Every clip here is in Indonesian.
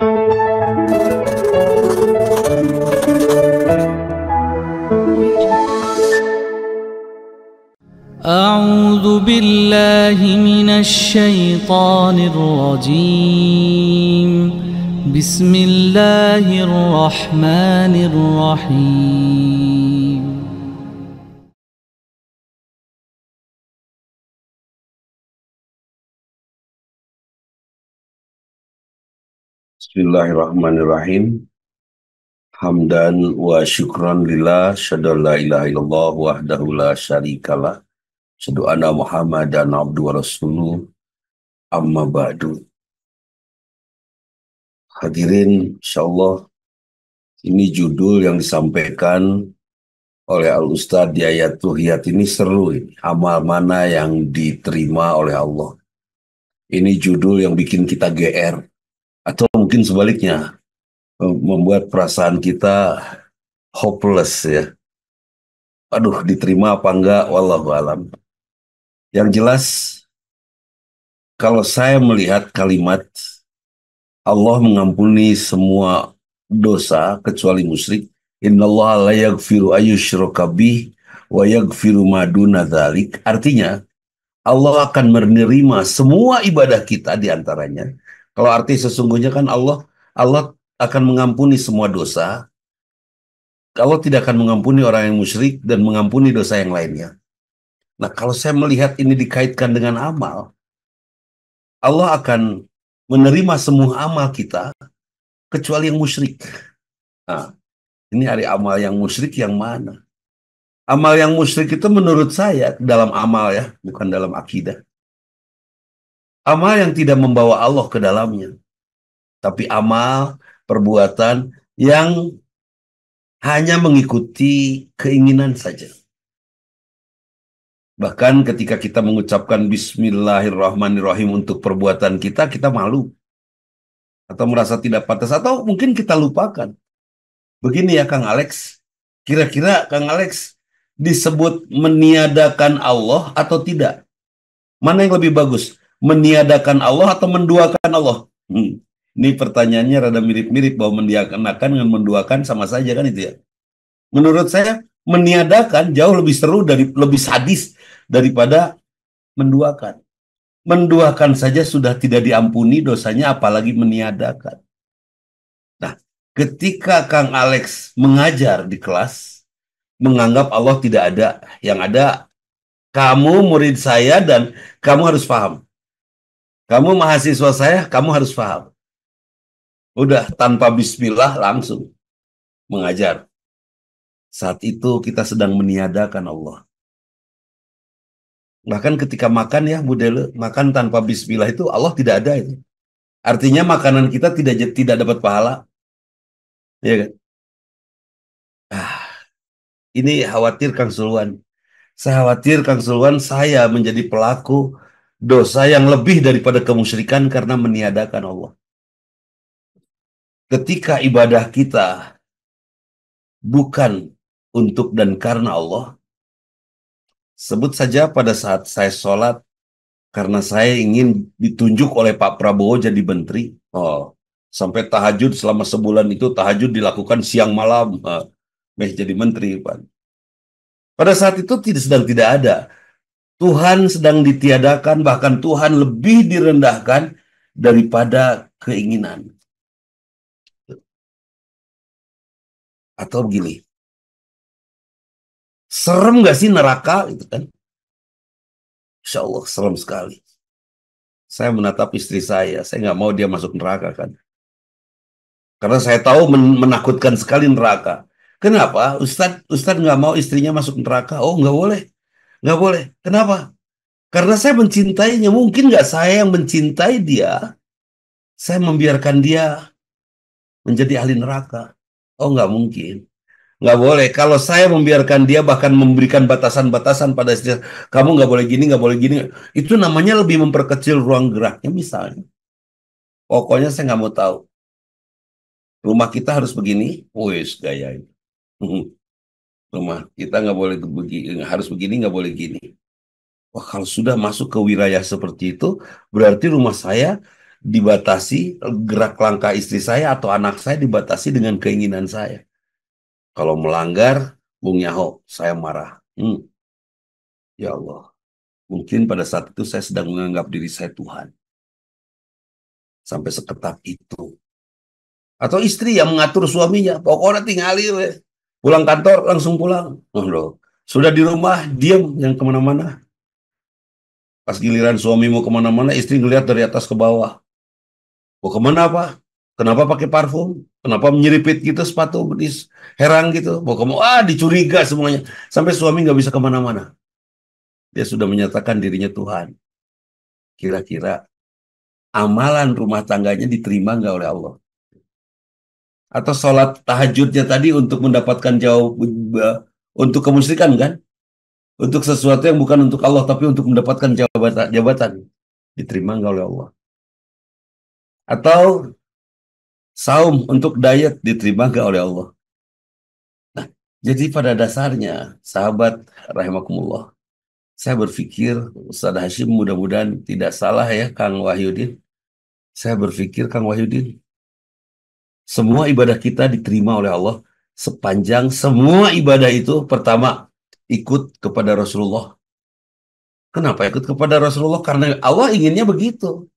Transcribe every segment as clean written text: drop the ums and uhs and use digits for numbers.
أعوذ بالله من الشيطان الرجيم بسم الله الرحمن الرحيم Bismillahirrahmanirrahim. Hamdan wa syukran lillah, syada la ilaha illallah wahdahu la syarikalah, syadu anna Muhammadan abdu wa rasuluh, amma ba'du. Hadirin, insyaallah ini judul yang disampaikan oleh Al-Ustadz di ayat Ruhiyat ini seru ini. Amal mana yang diterima oleh Allah? Ini judul yang bikin kita GR, atau mungkin sebaliknya, membuat perasaan kita hopeless ya. Aduh, diterima apa enggak, wallahu alam. Yang jelas, kalau saya melihat kalimat Allah mengampuni semua dosa kecuali musyrik, innallaha la yaghfiru ayyushraka bih wa yaghfiru ma duna dzalik. Artinya, Allah akan menerima semua ibadah kita diantaranya. Kalau arti sesungguhnya kan Allah akan mengampuni semua dosa. Allah tidak akan mengampuni orang yang musyrik dan mengampuni dosa yang lainnya. Nah, kalau saya melihat ini dikaitkan dengan amal, Allah akan menerima semua amal kita kecuali yang musyrik. Nah, ini hari amal yang musyrik yang mana? Amal yang musyrik itu menurut saya dalam amal ya, bukan dalam akidah. Amal yang tidak membawa Allah ke dalamnya. Tapi amal, perbuatan yang hanya mengikuti keinginan saja. Bahkan ketika kita mengucapkan Bismillahirrahmanirrahim untuk perbuatan kita, kita malu. Atau merasa tidak pantas. Atau mungkin kita lupakan. Begini ya Kang Alex. Kira-kira Kang Alex disebut meniadakan Allah atau tidak? Mana yang lebih bagus? Meniadakan Allah atau menduakan Allah? Ini pertanyaannya rada mirip-mirip, bahwa meniadakan dengan menduakan sama saja kan itu ya. Menurut saya meniadakan jauh lebih seru, lebih sadis daripada menduakan. Menduakan saja sudah tidak diampuni dosanya, apalagi meniadakan. Nah, ketika Kang Alex mengajar di kelas, menganggap Allah tidak ada, yang ada kamu murid saya dan kamu harus paham. Kamu mahasiswa saya, kamu harus paham. Udah tanpa bismillah langsung mengajar. Saat itu kita sedang meniadakan Allah. Bahkan ketika makan ya, model makan tanpa bismillah itu Allah tidak ada itu. Artinya makanan kita tidak dapat pahala. Ya kan? Ini khawatir Kang Sulwan. Saya khawatir Kang Sulwan saya menjadi pelaku dosa yang lebih daripada kemusyrikan karena meniadakan Allah. Ketika ibadah kita bukan untuk dan karena Allah, sebut saja pada saat saya sholat karena saya ingin ditunjuk oleh Pak Prabowo jadi menteri. Sampai tahajud selama sebulan itu, tahajud dilakukan siang malam, jadi menteri. Pak. Pada saat itu sedang tidak ada. Tuhan sedang ditiadakan, bahkan Tuhan lebih direndahkan daripada keinginan. Atau begini, serem gak sih neraka itu kan? Insya Allah serem sekali. Saya menatap istri saya nggak mau dia masuk neraka kan? Karena saya tahu menakutkan sekali neraka. Kenapa? Ustadz nggak mau istrinya masuk neraka? Oh nggak boleh, nggak boleh. Kenapa? Karena saya mencintainya. Mungkin nggak saya yang mencintai dia, saya membiarkan dia menjadi ahli neraka. Oh nggak mungkin. Nggak boleh. Kalau saya membiarkan dia, bahkan memberikan batasan-batasan pada istri, kamu nggak boleh gini, nggak boleh gini. Itu namanya lebih memperkecil ruang geraknya misalnya. Pokoknya saya nggak mau tahu. Rumah kita harus begini. Wes gaya itu. Rumah kita nggak boleh begini, harus begini, nggak boleh gini. Wah, kalau sudah masuk ke wilayah seperti itu, berarti rumah saya dibatasi gerak langkah istri saya atau anak saya dibatasi dengan keinginan saya. Kalau melanggar, Bung Yaho, saya marah. Ya Allah, mungkin pada saat itu saya sedang menganggap diri saya Tuhan. Sampai seketat itu. Atau istri yang mengatur suaminya, pokoknya tinggalin, we. Pulang kantor langsung pulang. Oh, loh. Sudah di rumah, diam yang kemana-mana. Pas giliran suami mau kemana-mana, istri ngeliat dari atas ke bawah. Mau kemana apa? Kenapa pakai parfum? Kenapa menyeripit gitu sepatu betis? Heran gitu. Mau kemana? Dicuriga semuanya. Sampai suami nggak bisa kemana-mana. Dia sudah menyatakan dirinya Tuhan. Kira-kira amalan rumah tangganya diterima nggak oleh Allah? Atau sholat tahajudnya tadi untuk mendapatkan untuk kemusyrikan kan? Untuk sesuatu yang bukan untuk Allah, tapi untuk mendapatkan jabatan. Diterima nggak oleh Allah? Atau saum untuk diet diterima nggak oleh Allah? Nah, jadi pada dasarnya, sahabat rahimakumullah, saya berpikir, Ustaz Hashim mudah-mudahan tidak salah ya, Kang Wahyudin. Saya berpikir, Kang Wahyudin, semua ibadah kita diterima oleh Allah sepanjang semua ibadah itu pertama ikut kepada Rasulullah. Kenapa ikut kepada Rasulullah? Karena Allah inginnya begitu.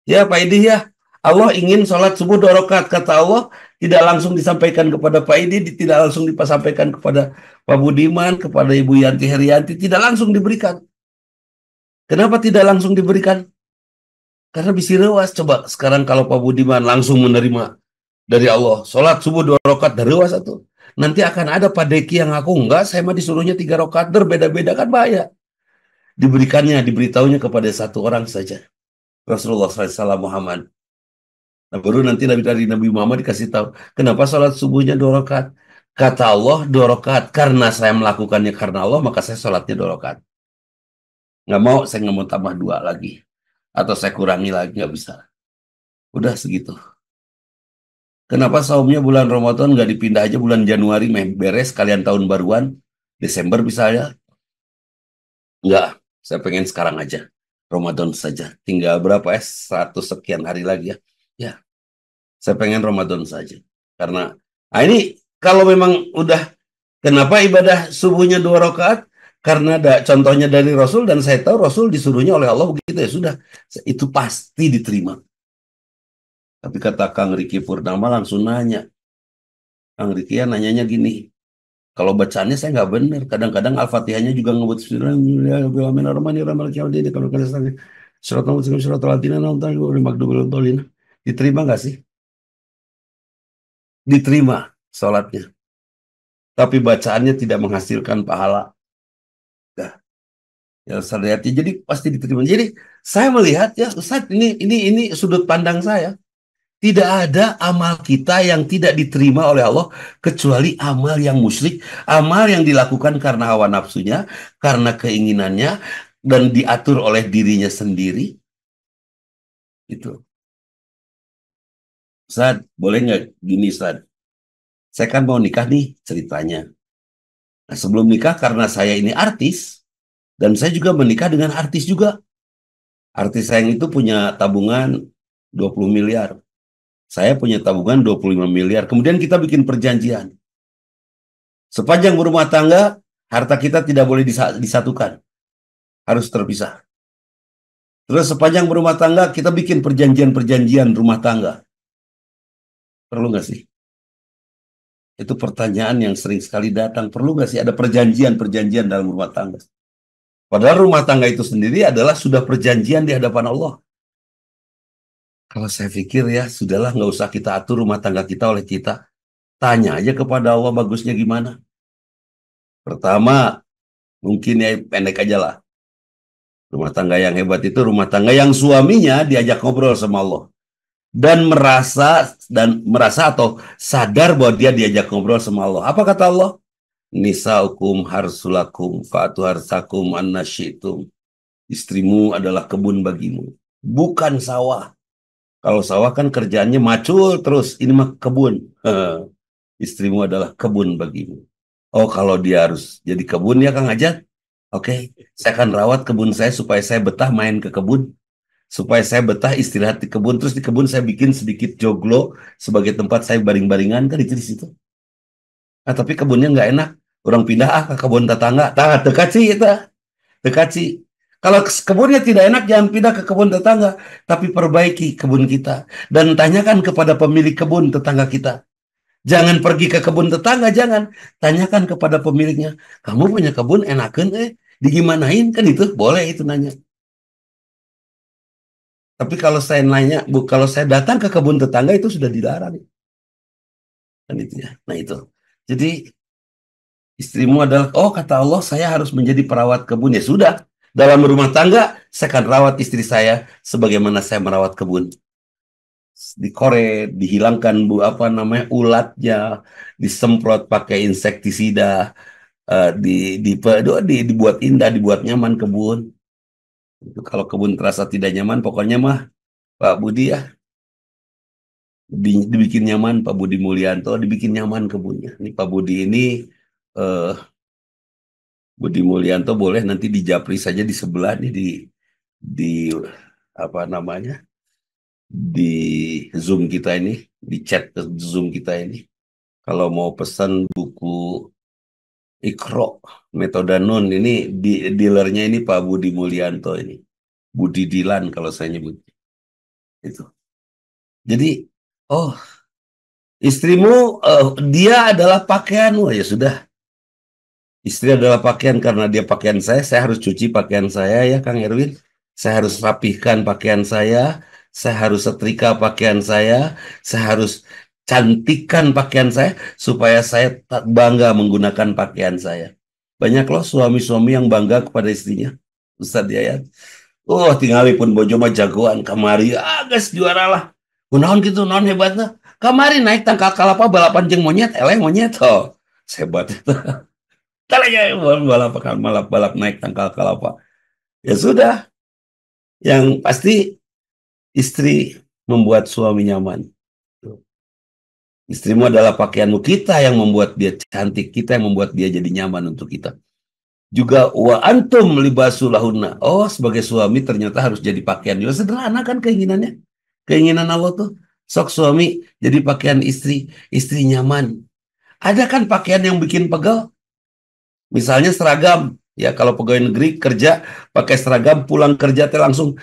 Ya Pak Idi ya, Allah ingin sholat subuh 2 rakaat. Kata Allah tidak langsung disampaikan kepada Pak Idi, tidak langsung disampaikan kepada Pak Budiman, kepada Ibu Yanti Herianti, tidak langsung diberikan. Kenapa tidak langsung diberikan? Karena bisi rewas. Coba sekarang kalau Pak Budiman langsung menerima dari Allah, sholat subuh 2 rakaat dari rewas satu. Nanti akan ada Pak Deki yang aku enggak, saya mah disuruhnya 3 rakaat, berbeda-beda kan bahaya. Diberikannya, diberitahunya kepada satu orang saja. Rasulullah SAW Muhammad. Nah, baru nanti dari Nabi Muhammad dikasih tahu, kenapa sholat subuhnya 2 rakaat? Kata Allah 2 rakaat, karena saya melakukannya karena Allah, maka saya sholatnya 2 rakaat. Nggak mau, saya nggak mau tambah 2 lagi. Atau saya kurangi lagi, nggak bisa. Udah segitu. Kenapa saumnya bulan Ramadan nggak dipindah aja bulan Januari, beres, kalian tahun baruan, Desember bisa ya? Nggak, saya pengen sekarang aja. Ramadan saja. Tinggal berapa 100 sekian hari lagi ya. Ya, saya pengen Ramadan saja. Karena, ini kalau memang udah, kenapa ibadah subuhnya 2 rakaat? Karena ada contohnya dari Rasul, dan saya tahu Rasul disuruhnya oleh Allah begitu, ya sudah. Itu pasti diterima. Tapi kata Kang Riki Purnama langsung nanya. Kang Riki ya nanyanya gini. Kalau bacaannya saya nggak benar. Kadang-kadang Al-Fatihahnya juga ngebut diterima nggak sih? Diterima sholatnya. Tapi bacaannya tidak menghasilkan pahala. Nah, ya Ustaz lihat, jadi pasti diterima. Jadi saya melihat ya Ustaz, ini sudut pandang saya. Tidak ada amal kita yang tidak diterima oleh Allah kecuali amal yang musyrik, amal yang dilakukan karena hawa nafsunya, karena keinginannya, dan diatur oleh dirinya sendiri. Itu. Ustaz, boleh nggak gini Ustaz? Saya kan mau nikah nih ceritanya. Nah, sebelum nikah karena saya ini artis, dan saya juga menikah dengan artis juga. Artis saya itu punya tabungan 20 miliar. Saya punya tabungan 25 miliar. Kemudian kita bikin perjanjian. Sepanjang berumah tangga, harta kita tidak boleh disatukan. Harus terpisah. Terus sepanjang berumah tangga, kita bikin perjanjian-perjanjian rumah tangga. Perlu nggak sih? Itu pertanyaan yang sering sekali datang. Perlu nggak sih ada perjanjian-perjanjian dalam rumah tangga? Padahal rumah tangga itu sendiri adalah sudah perjanjian di hadapan Allah. Kalau saya pikir ya, sudahlah nggak usah kita atur rumah tangga kita oleh kita. Tanya aja kepada Allah bagusnya gimana. Pertama, mungkin ya pendek aja lah. Rumah tangga yang hebat itu rumah tangga yang suaminya diajak ngobrol sama Allah. Dan merasa atau sadar bahwa dia diajak ngobrol sama Allah. Apa kata Allah? Nisaukum harsulakum fa'atu harsakum annasyitum. Istrimu adalah kebun bagimu. Bukan sawah. Kalau sawah kan kerjaannya macul terus. Ini mah kebun. Istrimu adalah kebun bagimu. Oh, kalau dia harus jadi kebun ya Kang Ajat? Oke, saya akan rawat kebun saya supaya saya betah main ke kebun. supaya saya betah istirahat di kebun. Terus di kebun saya bikin sedikit joglo sebagai tempat saya baring-baringan, kan itu di situ. Nah, tapi kebunnya nggak enak. Orang pindah ke kebun tetangga. Tah, dekat sih itu, dekat sih. Kalau kebunnya tidak enak, jangan pindah ke kebun tetangga, tapi perbaiki kebun kita dan tanyakan kepada pemilik kebun tetangga kita. Jangan pergi ke kebun tetangga, jangan. Tanyakan kepada pemiliknya, kamu punya kebun enakan, digimanain, kan itu boleh itu nanya. Tapi kalau saya nanya, kalau saya datang ke kebun tetangga itu sudah dilarang, kan itu ya. Nah itu. Jadi istrimu adalah, oh kata Allah saya harus menjadi perawat kebun. Ya sudah, dalam rumah tangga saya akan rawat istri saya sebagaimana saya merawat kebun. Dikoret, dihilangkan apa namanya ulatnya, disemprot pakai insektisida, di, dibuat indah, dibuat nyaman kebun. Itu kalau kebun terasa tidak nyaman, pokoknya mah Pak Budi ya dibikin nyaman, Pak Budi Mulyanto dibikin nyaman kebunnya. Ini Pak Budi ini eh, Budi Mulyanto boleh nanti dijapri saja di sebelah nih di apa namanya di Zoom kita ini, di chat Zoom kita ini. Kalau mau pesan buku Iqra Metode Nun ini dealernya ini Pak Budi Mulyanto ini. Budi Dilan kalau saya nyebut itu. Jadi, oh istrimu dia adalah pakaian, wah ya sudah. Istri adalah pakaian karena dia pakaian saya harus cuci pakaian saya ya Kang Erwin. Saya harus rapihkan pakaian saya harus setrika pakaian saya harus cantikkan pakaian saya supaya saya bangga menggunakan pakaian saya. Banyak loh suami-suami yang bangga kepada istrinya. Ustaz Yayat. Oh, tinggalipun bojo mah jagoan kamari. Ah, guys juara lah. Kunaon gitu, non hebatnya. Kamari naik tangkal kalapa balapan jeung monyet, eleh monyet. Oh, hebat. Talanya balap balap balap naik tangkal kalapa. Ya sudah, yang pasti istri membuat suami nyaman. Istrimu adalah pakaianmu, kita yang membuat dia cantik, kita yang membuat dia jadi nyaman untuk kita. Juga wa antum libasulahunna. Oh, sebagai suami ternyata harus jadi pakaian. Juga sederhana kan keinginannya. Keinginan Allah tuh. Sok suami jadi pakaian istri, istri nyaman. Ada kan pakaian yang bikin pegel? Misalnya seragam. Ya, kalau pegawai negeri kerja pakai seragam, pulang kerja teh langsung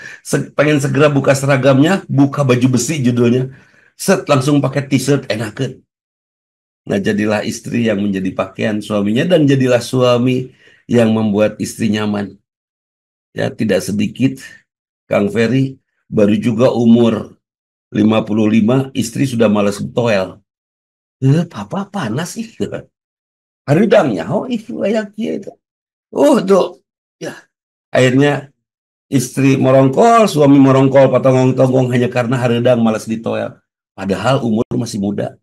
pengen segera buka seragamnya, buka baju besi judulnya. Set langsung pakai t-shirt enakan. Nah, jadilah istri yang menjadi pakaian suaminya dan jadilah suami yang membuat istri nyaman. Ya, tidak sedikit Kang Ferry baru juga umur 55, istri sudah malas toel. Papa panas sih. Haridangnya, oh itu kayak gitu. Tuh. Ya, akhirnya istri morongkol, suami morongkol, patongong-tongong hanya karena haridang malas ditoel. Padahal umur masih muda.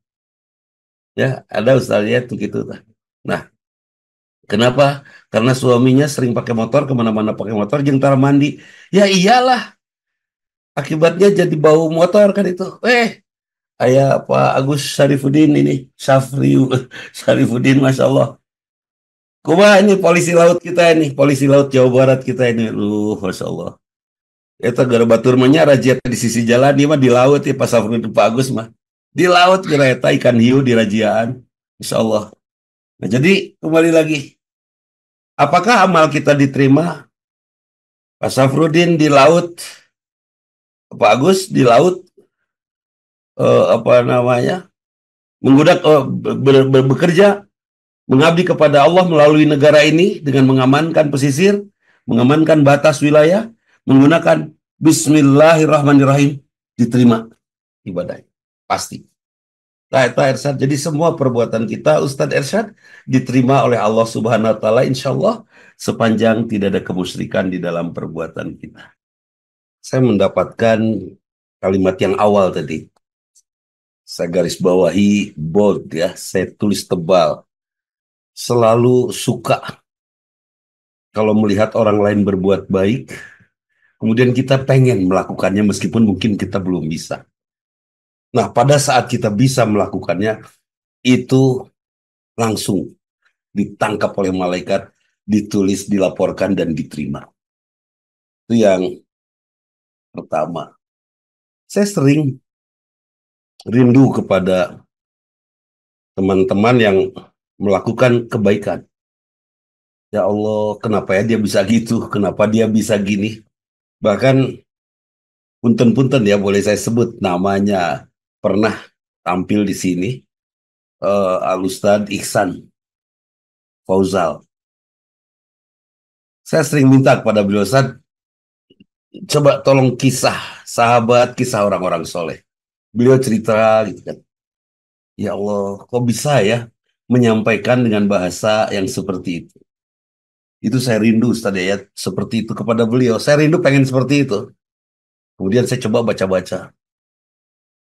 Ya, ada Ustaz ya tuh gitu. Nah, kenapa? Karena suaminya sering pakai motor, kemana-mana pakai motor, jengtar mandi. Ya iyalah, akibatnya jadi bau motor kan itu. Ayah Pak Agus Syarifuddin ini, Syafri Syarifuddin, Masya Allah. Kumaha ini polisi laut kita ini, polisi laut Jawa Barat kita ini. Masya Allah. Itu gara batur mah razia di sisi jalan, dia mah di laut ya Pak Syafruddin Pak Agus mah. Di laut kereta ikan hiu di rajiaan. Insya Allah. Nah, jadi kembali lagi. Apakah amal kita diterima? Pak Syafruddin di laut, Pak Agus di laut, apa namanya, menggunakan bekerja, mengabdi kepada Allah melalui negara ini dengan mengamankan pesisir, mengamankan batas wilayah, menggunakan Bismillahirrahmanirrahim, diterima ibadahnya pasti. Nah, itu Ersyad. Jadi semua perbuatan kita, Ustadz Ersyad, diterima oleh Allah Subhanahu Wa Taala, insya Allah, sepanjang tidak ada kemusyrikan di dalam perbuatan kita. Saya mendapatkan kalimat yang awal tadi. Saya garis bawahi bold ya, saya tulis tebal. Selalu suka kalau melihat orang lain berbuat baik, kemudian kita pengen melakukannya meskipun mungkin kita belum bisa. Nah, pada saat kita bisa melakukannya, itu langsung ditangkap oleh malaikat, ditulis, dilaporkan, dan diterima. Itu yang Pertama, saya sering rindu kepada teman-teman yang melakukan kebaikan. Ya Allah, kenapa ya dia bisa gitu? Kenapa dia bisa gini? Bahkan punten-punten ya boleh saya sebut namanya, pernah tampil di sini Al Ustadz Ihsan Fauzal. Saya sering minta kepada beliau, Ustadz, coba tolong kisah sahabat, kisah orang-orang soleh. Beliau cerita gitu kan. Ya Allah, kok bisa ya menyampaikan dengan bahasa yang seperti itu? Itu saya rindu Ustadz ya, seperti itu kepada beliau. Saya rindu pengen seperti itu. Kemudian saya coba baca-baca.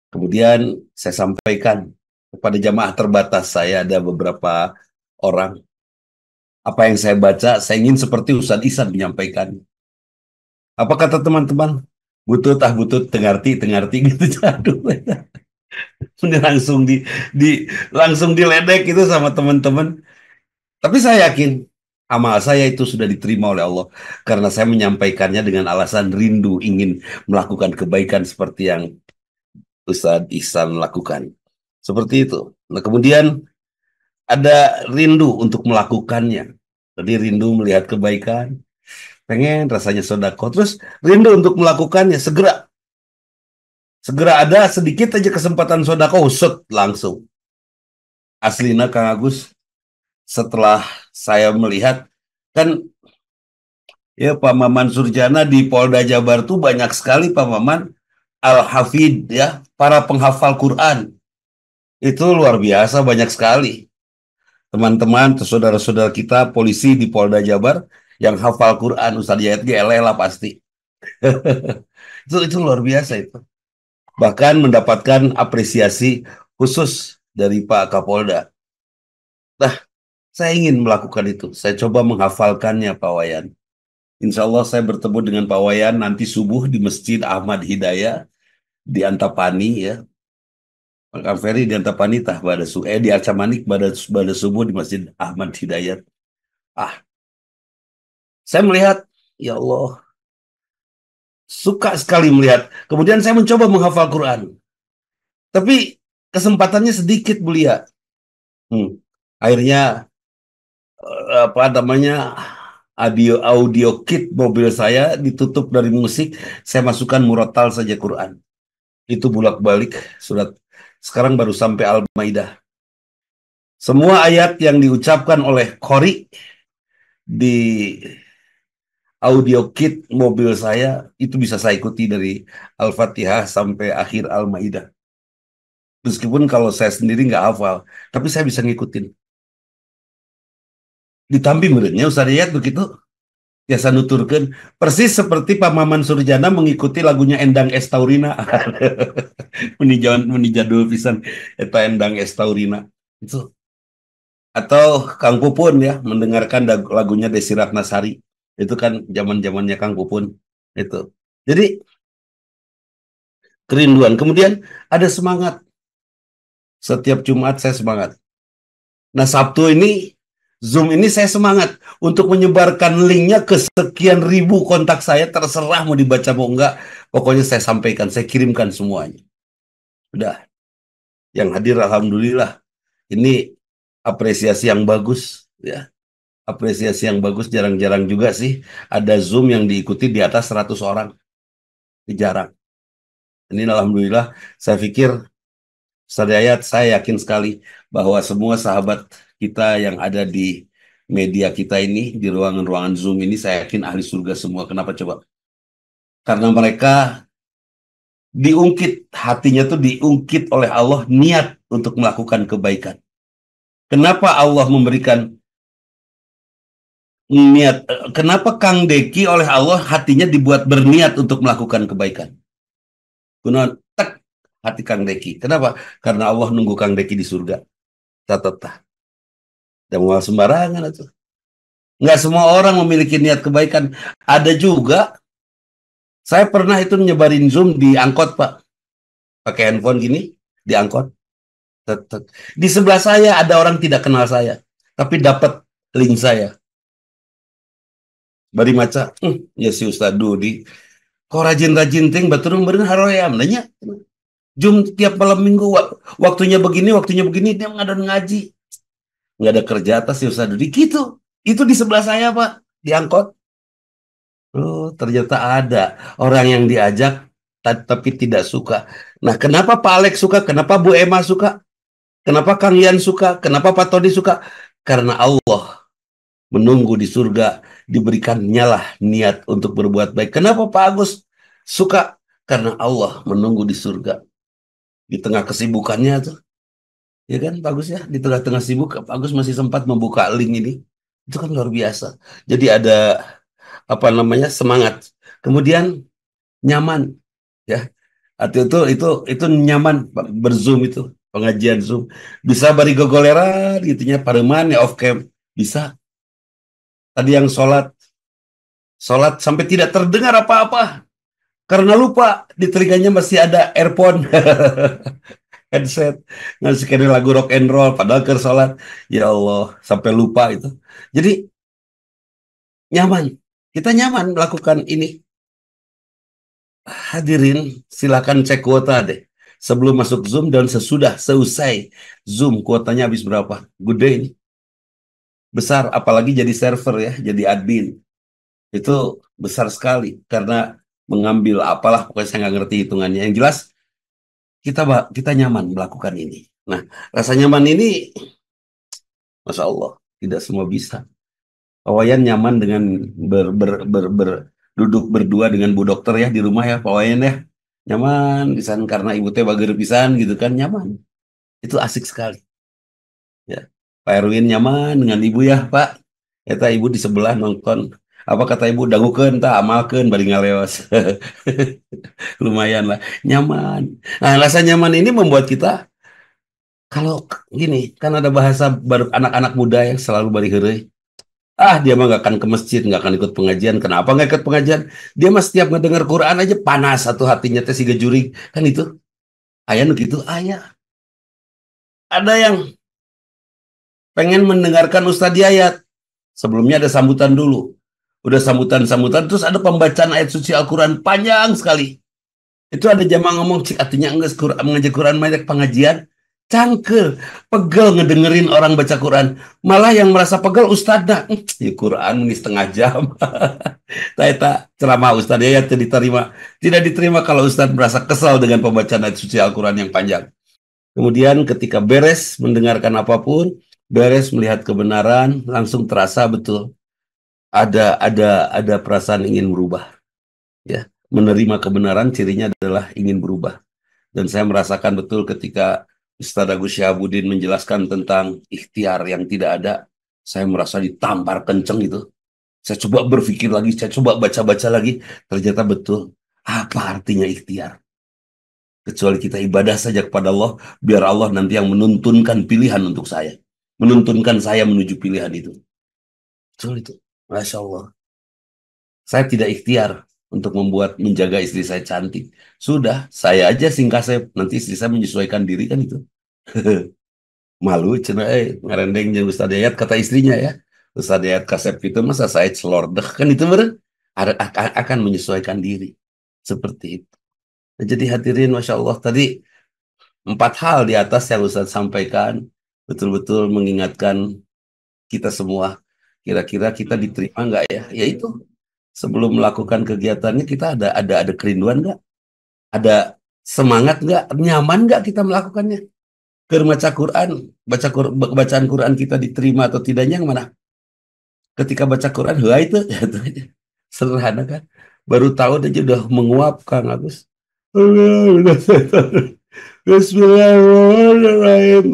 Kemudian saya sampaikan kepada jamaah terbatas saya, ada beberapa orang. Apa yang saya baca, saya ingin seperti Ustadz Ihsan menyampaikan. Apa kata teman-teman? Butut butut tengarti gitu. Aduh, ini langsung diledek itu sama teman-teman. Tapi saya yakin amal saya itu sudah diterima oleh Allah karena saya menyampaikannya dengan alasan rindu ingin melakukan kebaikan seperti yang Ustadz Ihsan lakukan. Seperti itu. Nah, kemudian ada rindu untuk melakukannya. Jadi rindu melihat kebaikan, pengen rasanya sodako. Terus rindu untuk melakukannya, segera. Segera ada sedikit aja kesempatan sodako, set langsung. Aslina Kang Agus, setelah saya melihat, kan ya Pak Maman Surjana di Polda Jabar tuh banyak sekali Pak Maman Al-Hafid ya, para penghafal Quran. Itu luar biasa banyak sekali. Teman-teman, saudara-saudara kita polisi di Polda Jabar yang hafal Quran, Ustaz Yayat GLE lah pasti. Itu luar biasa itu. Bahkan mendapatkan apresiasi khusus dari Pak Kapolda. Nah, saya ingin melakukan itu. Saya coba menghafalkannya Pak Wayan. Insya Allah saya bertemu dengan Pak Wayan nanti subuh di Masjid Ahmad Hidayah di Antapani ya. Kang Ferry di Antapani tah di Arcamanik pada subuh di Masjid Ahmad Hidayat. Ah, saya melihat ya Allah suka sekali melihat. Kemudian saya mencoba menghafal Quran. Tapi kesempatannya sedikit mulia. Akhirnya apa namanya audio kit mobil saya ditutup dari musik, saya masukkan murotal saja Quran. Itu bolak-balik surat. Sekarang baru sampai Al-Maidah. Semua ayat yang diucapkan oleh Qori di audio kit mobil saya itu bisa saya ikuti dari Al-Fatihah sampai akhir Al-Maidah. Meskipun kalau saya sendiri nggak hafal, tapi saya bisa ngikutin. Ditambi muridnya Ustaz Yayat begitu. Ya saya nuturkan persis seperti Pak Maman Surjana mengikuti lagunya Endang Estaurina. Menijadul pisan eta Endang Estaurina. Itu. Atau Kang Pupun ya mendengarkan lagunya Desi Ratnasari. Itu kan zaman-zamannya Kang Pupun. Itu. Jadi kerinduan. Kemudian ada semangat. Setiap Jumat saya semangat. Nah Sabtu ini Zoom ini saya semangat untuk menyebarkan linknya ke sekian ribu kontak saya, terserah mau dibaca mau enggak, pokoknya saya sampaikan, saya kirimkan semuanya. Udah, yang hadir alhamdulillah. Ini apresiasi yang bagus, ya. Apresiasi yang bagus, jarang-jarang juga sih ada Zoom yang diikuti di atas 100 orang. Jarang. Ini alhamdulillah, saya pikir Ustaz Yayat, saya yakin sekali bahwa semua sahabat kita yang ada di media kita ini, di ruangan-ruangan Zoom ini, saya yakin ahli surga semua. Kenapa coba? Karena mereka diungkit, hatinya tuh diungkit oleh Allah niat untuk melakukan kebaikan. Kenapa Allah memberikan niat? Kenapa Kang Deki oleh Allah hatinya dibuat berniat untuk melakukan kebaikan? Kunaon tek hati Kang Deki. Kenapa? Karena Allah nunggu Kang Deki di surga. Catat. Dan mau sembarangan itu. Nggak semua orang memiliki niat kebaikan. Ada juga, saya pernah itu nyebarin Zoom di angkot, Pak. Pakai handphone gini, di angkot. Di sebelah saya ada orang tidak kenal saya. Tapi dapat link saya. Bari maca, ya si Ustaz Dudi. Kok rajin-rajin ting baturung beureun haroyam nanya. Jum tiap malam minggu waktunya begini dia ngadon ngaji. Nggak ada kerja atas si Ustaz Dudi gitu. Itu di sebelah saya Pak, di angkot. Oh, ternyata ada orang yang diajak tapi tidak suka. Nah, kenapa Pak Alex suka? Kenapa Bu Emma suka? Kenapa Kang Yan suka? Kenapa Pak Todi suka? Karena Allah menunggu di surga diberikannya lah niat untuk berbuat baik. Kenapa Pak Agus suka? Karena Allah menunggu di surga di tengah kesibukannya tuh. Ya kan Pak Agus ya, di tengah-tengah sibuk Pak Agus masih sempat membuka link ini. Itu kan luar biasa. Jadi ada apa namanya semangat. Kemudian nyaman ya. Arti itu nyaman berzoom itu pengajian Zoom. Bisa bari gogoleran gitunya pareman ya off cam. Bisa. Tadi yang sholat sampai tidak terdengar apa-apa karena lupa di telinganya masih ada earphone headset ngasih kira lagu rock and roll padahal ke sholat ya Allah sampai lupa itu. Jadi nyaman, kita nyaman melakukan ini. Hadirin silakan cek kuota deh sebelum masuk Zoom dan seusai Zoom kuotanya habis berapa gede ini besar apalagi jadi server ya jadi admin itu besar sekali karena mengambil apalah pokoknya saya nggak ngerti hitungannya yang jelas kita nyaman melakukan ini. Nah, rasa nyaman ini Masya Allah tidak semua bisa. Pawayan nyaman dengan duduk berdua dengan Bu Dokter ya di rumah ya Pawayan ya nyaman pisan karena ibu teh bager pisan gitu kan nyaman itu asik sekali ya. Pak Erwin nyaman dengan ibu ya Pak eta ibu di sebelah nonton apa kata ibu dangukeun tah amalkeun bari ngaleos lumayan lah nyaman. Nah rasa nyaman ini membuat kita kalau gini kan ada bahasa baru anak-anak muda yang selalu bari heureuy dia mah nggak akan ke masjid nggak akan ikut pengajian kenapa nggak ikut pengajian dia mah setiap ngedengar Quran aja panas satu hatinya teh siga jurig kan itu ayah nu gitu ayah ada yang pengen mendengarkan Ustadz Yayat sebelumnya ada sambutan dulu udah sambutan terus ada pembacaan ayat suci Al-Quran panjang sekali itu ada jamaah ngomong cik artinya enggak mengajar Quran banyak pengajian cangkel pegel ngedengerin orang baca Quran malah yang merasa pegel Ustadznya ya Quran ini setengah jam tak ceramah Ustadz Yayat tidak diterima kalau Ustadz merasa kesal dengan pembacaan ayat suci Al-Quran yang panjang. Kemudian ketika beres mendengarkan apapun, beres melihat kebenaran, langsung terasa betul ada perasaan ingin berubah. Ya, menerima kebenaran cirinya adalah ingin berubah. Dan saya merasakan betul ketika Ustaz Agus Syahabuddin menjelaskan tentang ikhtiar yang tidak ada, saya merasa ditampar kenceng itu. Saya coba berpikir lagi, saya coba baca-baca lagi, ternyata betul apa artinya ikhtiar. Kecuali kita ibadah saja kepada Allah, biar Allah nanti yang menuntunkan pilihan untuk saya. Menuntunkan saya menuju pilihan itu. Betul itu. Masya Allah. Saya tidak ikhtiar untuk menjaga istri saya cantik. Sudah, saya aja singkasep. Nanti istri saya menyesuaikan diri kan itu. Malu, cina, ngerendeng jeung Ustaz Yayat kata istrinya ya. Ustaz Yayat kasep itu masa saya celordeh kan itu akan menyesuaikan diri. Seperti itu. Nah, jadi hadirin Masya Allah tadi 4 hal di atas yang Ustaz sampaikan betul-betul mengingatkan kita semua. Kira-kira kita diterima nggak ya? Yaitu sebelum melakukan kegiatannya kita ada kerinduan nggak? Ada semangat nggak? Nyaman nggak kita melakukannya? Ke baca Quran, bacaan Quran kita diterima atau tidaknya yang mana? Ketika baca Quran, itu sederhana kan? Baru tahu aja udah menguap Kang Agus. Bismillahirrahmanirrahim.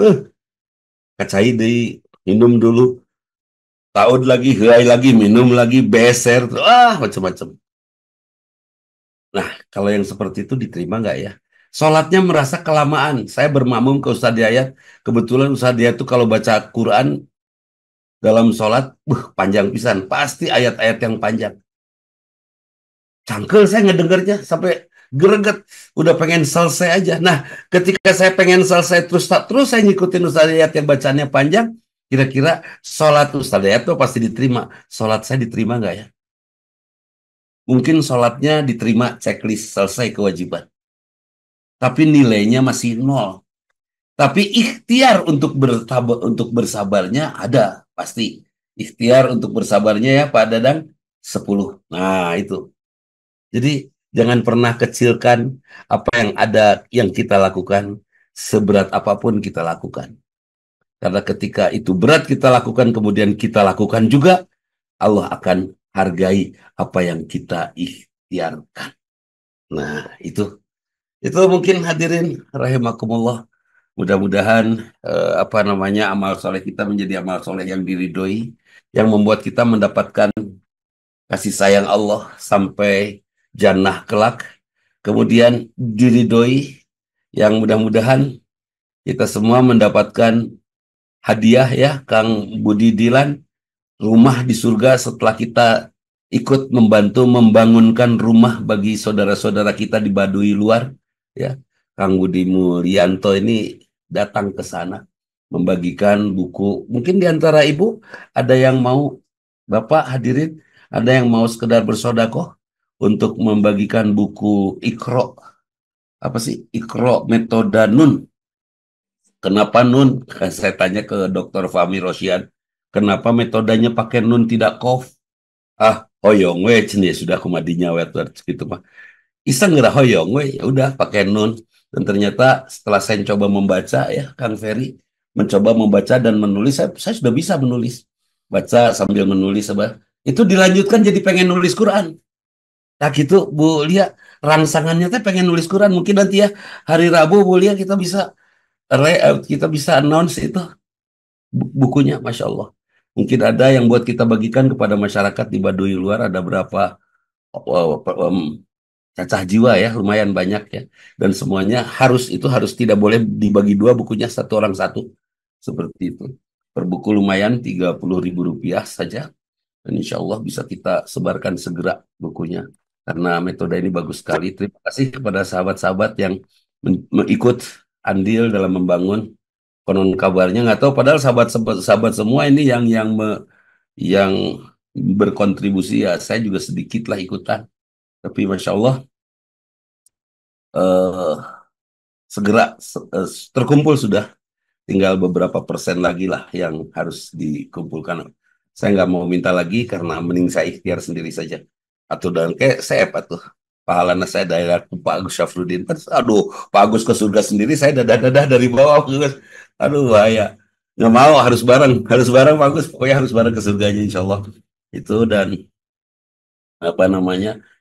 Kacai deh, minum dulu. Taud lagi, helai lagi, minum lagi, beser, macam-macam. Nah, kalau yang seperti itu diterima nggak ya? Sholatnya merasa kelamaan. Saya bermakmum ke Ustadz Yayat. Kebetulan Ustadz Yayat itu kalau baca Quran dalam sholat, panjang pisan. Pasti ayat-ayat yang panjang. Cangkel saya ngedengarnya sampai greget. Udah pengen selesai aja. Nah, ketika saya pengen selesai terus saya ngikutin Ustadz Yayat yang bacanya panjang, kira-kira sholat Ustadz Yayat tuh pasti diterima. Sholat saya diterima nggak ya? Mungkin sholatnya diterima checklist selesai kewajiban. Tapi nilainya masih nol. Tapi ikhtiar untuk bersabarnya ada pasti. Ikhtiar untuk bersabarnya ya Pak Dadang 10. Nah itu. Jadi jangan pernah kecilkan apa yang ada yang kita lakukan, seberat apapun kita lakukan. Karena ketika itu berat kita lakukan, kemudian kita lakukan juga, Allah akan hargai apa yang kita ikhtiarkan. Nah itu mungkin hadirin rahimakumullah. Mudah-mudahan amal soleh kita menjadi amal soleh yang diridhoi, yang membuat kita mendapatkan kasih sayang Allah sampai jannah kelak, kemudian diridhoi, yang mudah-mudahan kita semua mendapatkan hadiah ya Kang Budi Dilan, rumah di surga setelah kita ikut membantu membangunkan rumah bagi saudara-saudara kita di Baduy luar ya. Kang Budi Mulyanto ini datang ke sana membagikan buku. Mungkin di antara ibu ada yang mau, Bapak hadirin, ada yang mau sekedar bersodakoh untuk membagikan buku Iqra. Apa sih Iqra Metoda Nun? Kenapa Nun? Saya tanya ke Dr. Fahmi Rosyan. Kenapa metodenya pakai Nun tidak Qaf? Hoyong we cenah sudah kumadinya we gitu mah. Iseng ngerah hoyong we, ya udah pakai Nun. Dan ternyata setelah saya coba membaca ya Kang Ferry, mencoba membaca dan menulis, saya sudah bisa menulis. Baca sambil menulis, itu dilanjutkan jadi pengen nulis Quran. Nah gitu Bu Lia, rangsangannya teh pengen nulis Quran. Mungkin nanti ya hari Rabu Bu Lia kita bisa announce itu bukunya, Masya Allah. Mungkin ada yang buat kita bagikan kepada masyarakat di Baduy luar, ada berapa cacah jiwa ya, lumayan banyak ya. Dan semuanya harus tidak boleh dibagi dua, bukunya satu orang satu. Seperti itu. Per buku lumayan Rp30.000 saja. Dan insya Allah bisa kita sebarkan segera bukunya. Karena metode ini bagus sekali. Terima kasih kepada sahabat-sahabat yang ikut andil dalam membangun. Konon kabarnya nggak tahu, padahal sahabat semua ini yang berkontribusi ya, saya juga sedikit lah ikutan. Tapi Masya Allah segera terkumpul sudah, tinggal beberapa persen lagi lah yang harus dikumpulkan. Saya nggak mau minta lagi karena mending saya ikhtiar sendiri saja. Atau dan kayak saya tuh pahalana saya daerah Pak Agus Syafruddin. Aduh, Pak Agus ke surga sendiri, saya dadah dari bawah. Aduh bahaya. Nggak mau, harus bareng Pak Agus. Pokoknya harus bareng ke surganya insya Allah. Itu dan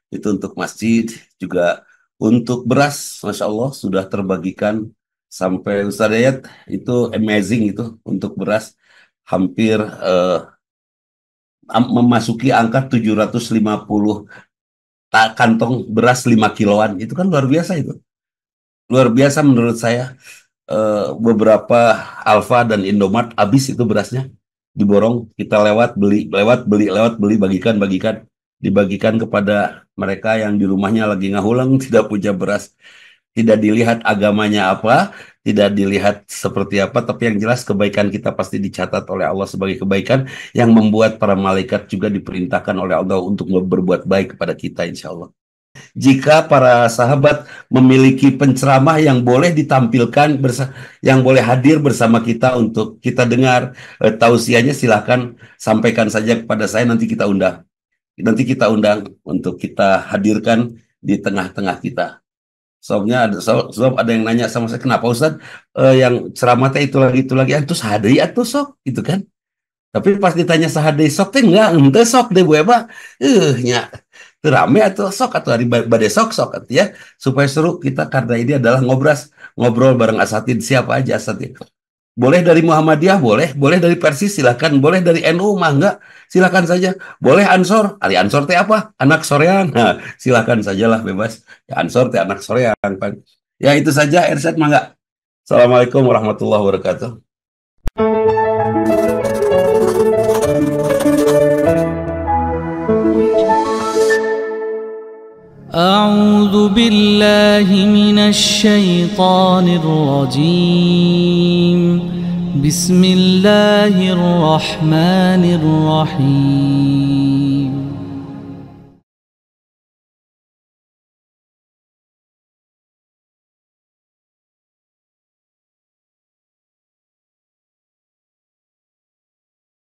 itu untuk masjid, juga untuk beras, Masya Allah sudah terbagikan sampai Ustaz Dayat, itu amazing itu untuk beras hampir memasuki angka 750 kantong beras 5 kiloan. Itu kan luar biasa itu. Luar biasa menurut saya. Beberapa Alfa dan Indomart habis itu berasnya, diborong, kita lewat beli, bagikan dibagikan kepada mereka yang di rumahnya lagi ngahulang tidak punya beras. Tidak dilihat agamanya apa, tidak dilihat seperti apa, tapi yang jelas kebaikan kita pasti dicatat oleh Allah sebagai kebaikan yang membuat para malaikat juga diperintahkan oleh Allah untuk berbuat baik kepada kita insya Allah. Jika para sahabat memiliki penceramah yang boleh ditampilkan, yang boleh hadir bersama kita untuk kita dengar tausiahnya, silahkan sampaikan saja kepada saya, nanti kita undang. Nanti kita undang untuk kita hadirkan di tengah-tengah kita. Sebab ada yang nanya sama saya, kenapa Ustaz yang ceramahnya itu lagi, terus hadiri atau sok, gitu kan? Tapi pas ditanya sahade sok teh enggak, ente sok deh Bu Eba. Nya rame atau sok atau hari badai sok ya, supaya seru kita, karena ini adalah ngobrol bareng asatid. Siapa aja asatid? Boleh dari Muhammadiyah, boleh dari Persis, silakan, boleh dari NU mah enggak, silakan saja. Boleh Ansor, Ali Ansor teh apa? Anak sorean. Nah, silakan sajalah, bebas. Ya, Ansor teh anak sorean kan. Ya itu saja Ersyad, mah enggak. Assalamualaikum warahmatullahi wabarakatuh. أعوذ بالله من الشيطان الرجيم بسم الله الرحمن الرحيم